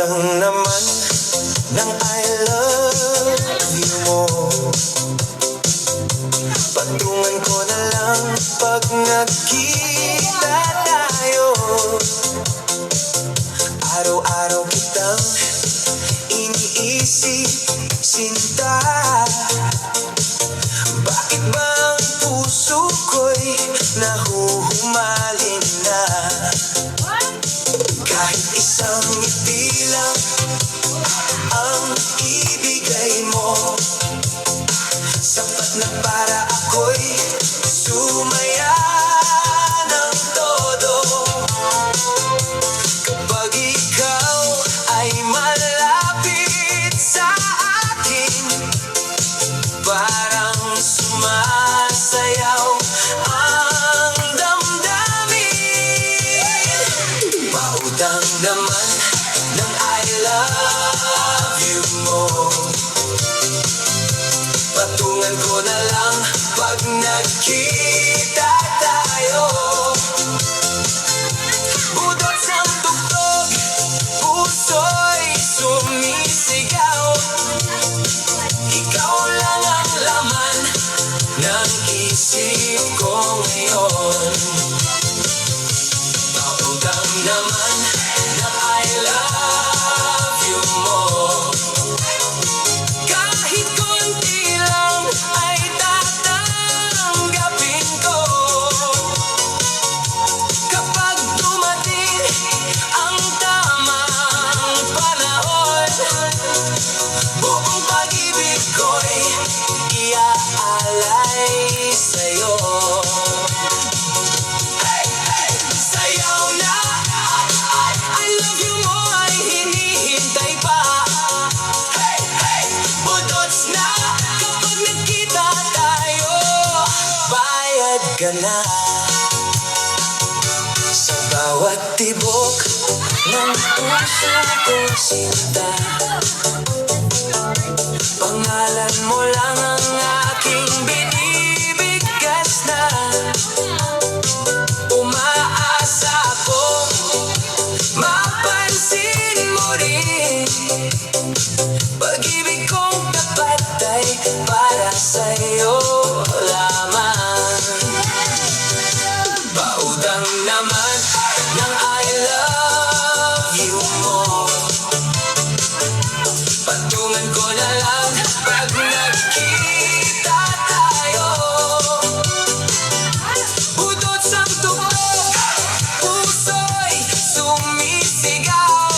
Pautang naman ng I love you mo. Patungan ko na lang pag nagkita tayo. Araw-araw kitang iniisip, sinta. Bakit ba ang puso ko'y nahuhumaling na? Kahit isang ngiti lang ang ibigay mo, sapat na para ako'y sumaya ng todo. Kapag ikaw ay malapit sa akin, parang sumasayaw ang damdamin. Pautang naman ng I love you mo. Patungan ko na lang pag nagkita tayo. Budot sa tugtog, puso'y sumisigaw. Ikaw lang ang laman ng isip ko ngayon. Pautang naman ng I love you mo. Kahit konti lang ay tatanggapin ko. Kapag dumating ang tamang panahon, buong pag-ibig ko'y iaalay sa'yo. Hey, hey, sayaw na I love you mo ay hinihintay pa. Hey, hey, budots na kapag nagkita tayo. Bayad ka na sa bawat tibok ng puso kong sinta. Pangalan mo lang ang aking binibigkas na. Umaasa ako mapansin mo rin. Pag-ibig kong tapat ay para sa'yo lamang. Pautang naman ng I love you mo. Patungan ko na lang pag nagkita tayo. Budot sa tugtog, puso'y sumisigaw.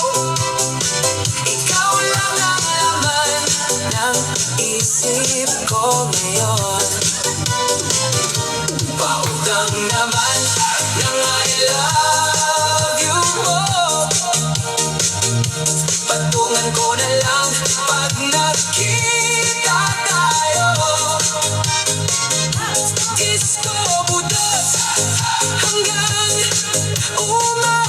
Ikaw lang ang laman ng isip ko ngayon. Pautang naman ng I love you mo. Patungan ko na lang pag nagkita tayo. Disco budot hanggang umaga.